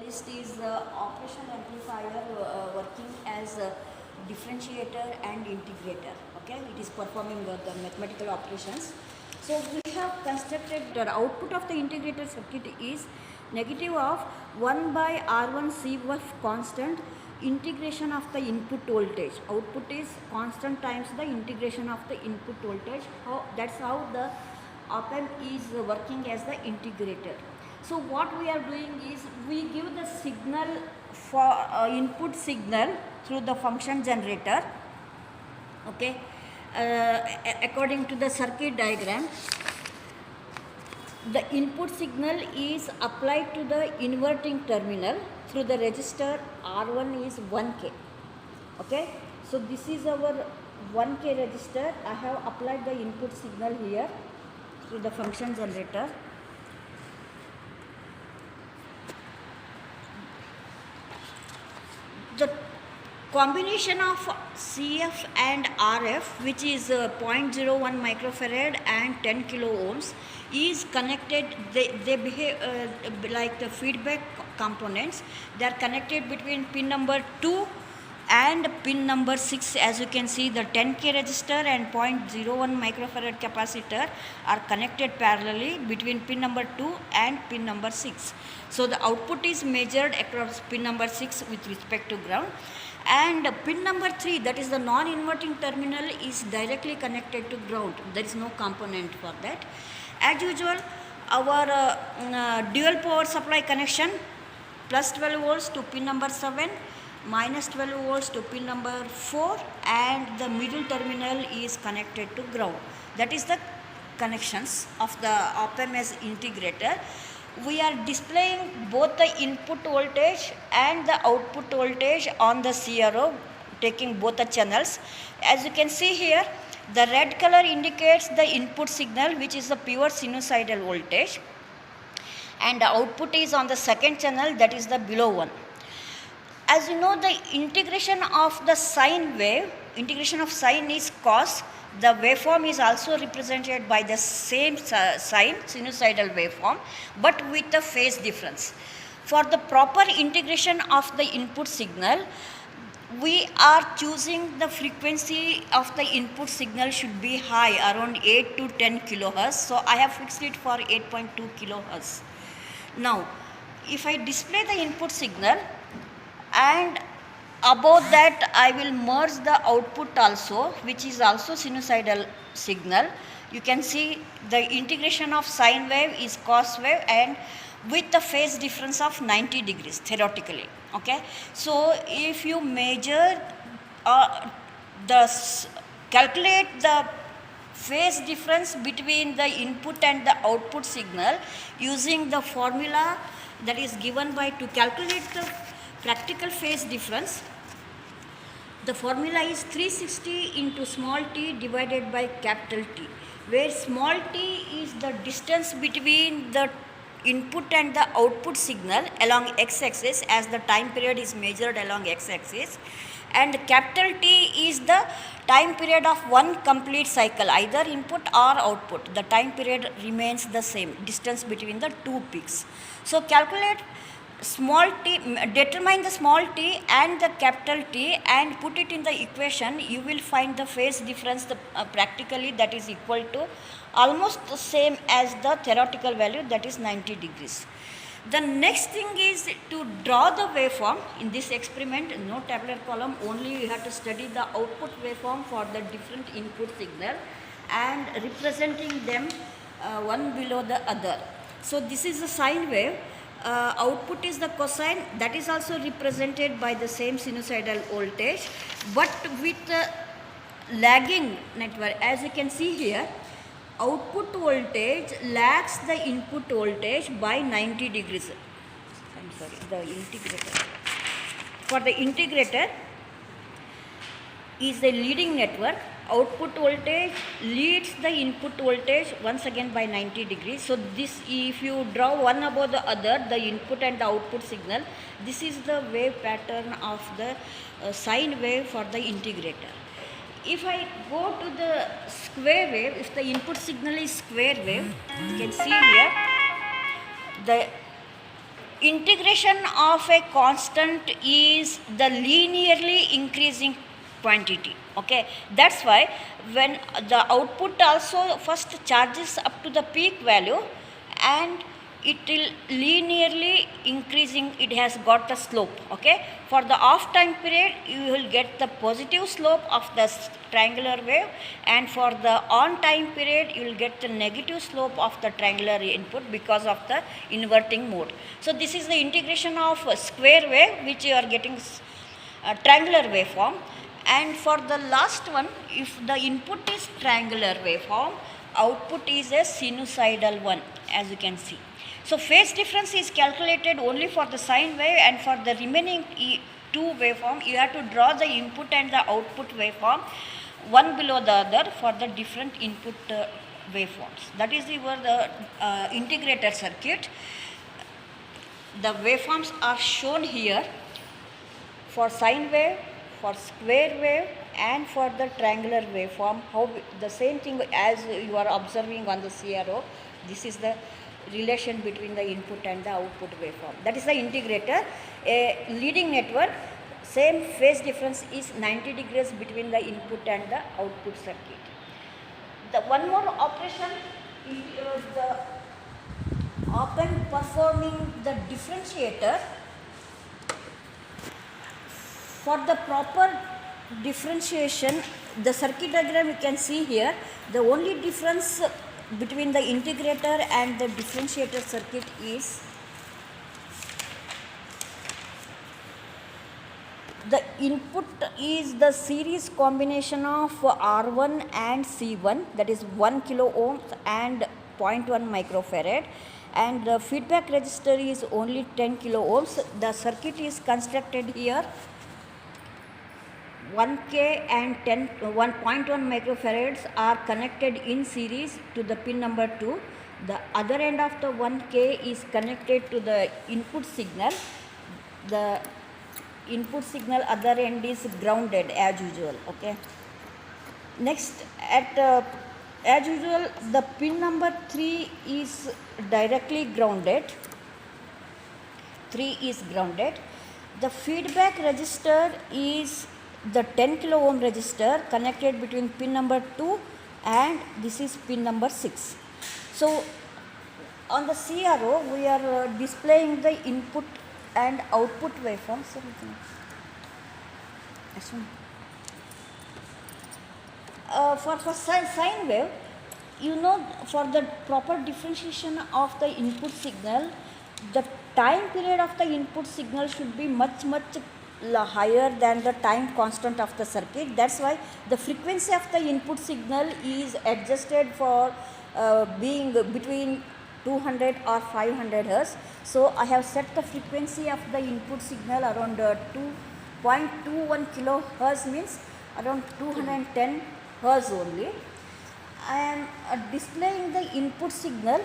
List is operational amplifier working as a differentiator and integrator. Okay, it is performing the mathematical operations. So we have constructed the output of the integrator circuit is negative of 1 by R1 C1 constant integration of the input voltage. Output is constant times the integration of the input voltage. That's how the op-amp is working as the integrator. So what we are doing is we give the signal for input signal through the function generator, okay, according to the circuit diagram. The input signal is applied to the inverting terminal through the resistor. R1 is 1K, okay. So this is our 1K resistor. I have applied the input signal here through the function generator. The combination of CF and RF, which is 0.01 microfarad and 10 kilo ohms, is connected. They behave like the feedback components. They are connected between pin number 2 and pin number 6. As you can see, the 10K resistor and 0.01 microfarad capacitor are connected parallelly between pin number 2 and pin number 6. So the output is measured across pin number 6 with respect to ground, and pin number 3, that is the non-inverting terminal, is directly connected to ground. There is no component for that. As usual, our dual power supply connection, plus 12 volts to pin number 7, minus 12 volts to pin number 4, and the middle terminal is connected to ground. That is the connections of the op-amp as integrator. We are displaying both the input voltage and the output voltage on the CRO, taking both the channels. As you can see here, the red color indicates the input signal, which is the pure sinusoidal voltage, and the output is on the second channel, that is the below one. As you know, the integration of the sine wave, integration of sine is cos. The waveform is also represented by the same sine, sinusoidal waveform, but with a phase difference. For the proper integration of the input signal, we are choosing the frequency of the input signal should be high, around 8 to 10 kilohertz. So I have fixed it for 8.2 kilohertz. Now, if I display the input signal, and above that I will merge the output also, which is also sinusoidal signal. You can see the integration of sine wave is cos wave, and with the phase difference of 90 degrees theoretically, okay. So if you measure calculate the phase difference between the input and the output signal using the formula that is given by, to calculate the practical phase difference, the formula is 360 into small t divided by capital T, where small t is the distance between the input and the output signal along x-axis, as the time period is measured along x-axis, and capital T is the time period of one complete cycle, either input or output. The time period remains the same, distance between the two peaks. So calculate small t, determine the small t and the capital T and put it in the equation. You will find the phase difference practically that is equal to almost the same as the theoretical value, that is 90 degrees. The next thing is to draw the waveform. In this experiment, no tabular column, only you have to study the output waveform for the different input signal and representing them one below the other. So this is the sine wave. Output is the cosine, that is also represented by the same sinusoidal voltage, but with lagging network. As you can see here, output voltage lags the input voltage by 90 degrees. I'm sorry, the integrator. For the integrator is the leading network. Output voltage leads the input voltage once again by 90 degrees. So this, if you draw one above the other, the input and the output signal, this is the wave pattern of the sine wave for the integrator. If I go to the square wave, if the input signal is square wave, you can see here the integration of a constant is the linearly increasing quantity. Okay, that's why when the output also first charges up to the peak value and it will linearly increasing, it has got the slope. Okay, for the off time period you will get the positive slope of the triangular wave, and for the on time period you will get the negative slope of the triangular input because of the inverting mode. So this is the integration of a square wave which you are getting triangular waveform. And for the last one, if the input is triangular waveform, output is a sinusoidal one, as you can see. So phase difference is calculated only for the sine wave, and for the remaining two waveform you have to draw the input and the output waveform one below the other for the different input waveforms. That is your integrated circuit. The waveforms are shown here for sine wave, for square wave, and for the triangular waveform. How the same thing as you are observing on the CRO. This is the relation between the input and the output waveform. That is the integrator. A leading network, same phase difference is 90 degrees between the input and the output circuit. The one more operation is the op-amp performing the differentiator. For the proper differentiation, the circuit diagram you can see here, the only difference between the integrator and the differentiator circuit is the input is the series combination of R1 and C1, that is 1 kilo ohms and 0.1 microfarad, and the feedback resistor is only 10 kilo ohms. The circuit is constructed here 1K and 1.1 microfarads are connected in series to the pin number 2. The other end of the 1K is connected to the input signal. The input signal other end is grounded as usual. Okay. Next, as usual, the pin number 3 is directly grounded. 3 is grounded. The feedback resistor is the 10 kilo ohm resistor connected between pin number 2 and this is pin number 6. So on the CRO we are displaying the input and output waveforms. For sine wave, you know, for the proper differentiation of the input signal, the time period of the input signal should be much higher than the time constant of the circuit. That's why the frequency of the input signal is adjusted for being between 200 or 500 Hz. So I have set the frequency of the input signal around 2.21 kilohertz, means around 210 Hz only. I am displaying the input signal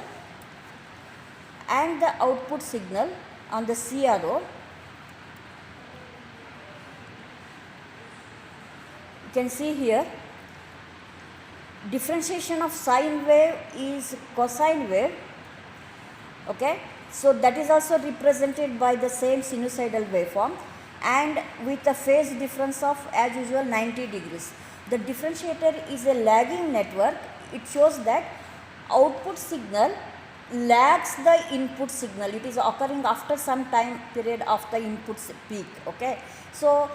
and the output signal on the CRO. You can see here differentiation of sine wave is cosine wave. Okay, so that is also represented by the same sinusoidal waveform and with a phase difference of as usual 90 degrees. The differentiator is a lagging network. It shows that output signal lags the input signal. It is occurring after some time period of the input peak. Okay, so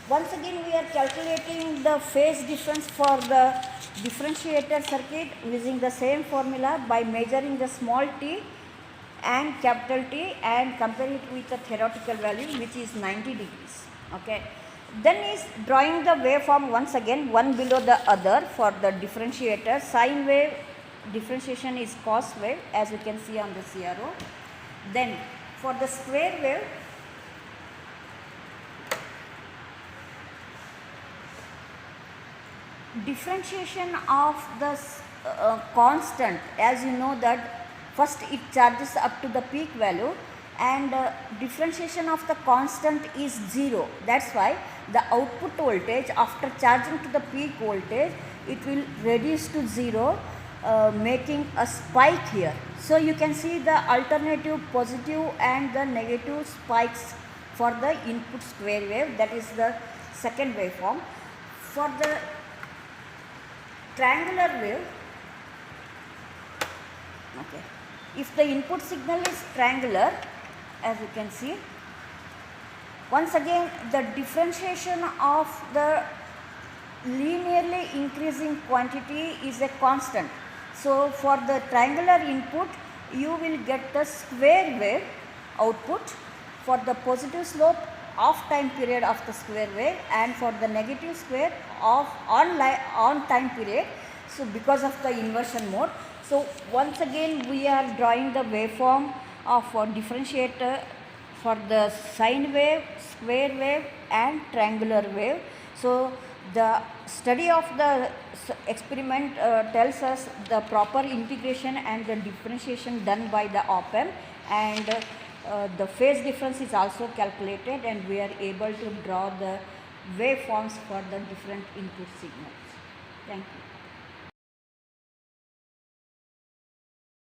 once again we are calculating the phase difference for the differentiator circuit using the same formula by measuring the small t and capital T and compare it with the theoretical value which is 90 degrees. Okay. Then is drawing the waveform once again one below the other for the differentiator. Sine wave differentiation is cos wave as you can see on the CRO. Then for the square wave, differentiation of the constant, as you know that first it charges up to the peak value and differentiation of the constant is 0. That's why the output voltage after charging to the peak voltage it will reduce to 0 making a spike here. So you can see the alternative positive and the negative spikes for the input square wave, that is the second waveform. For the triangular wave, okay, if the input signal is triangular, as you can see, once again the differentiation of the linearly increasing quantity is a constant. So for the triangular input, you will get the square wave output for the positive slope of time period of the square wave, and for the negative square of on time period. So because of the inversion mode. So once again we are drawing the waveform of a differentiator for the sine wave, square wave and triangular wave. So the study of the experiment tells us the proper integration and the differentiation done by the op-amp, and the phase difference is also calculated, and we are able to draw the waveforms for the different input signals. Thank you.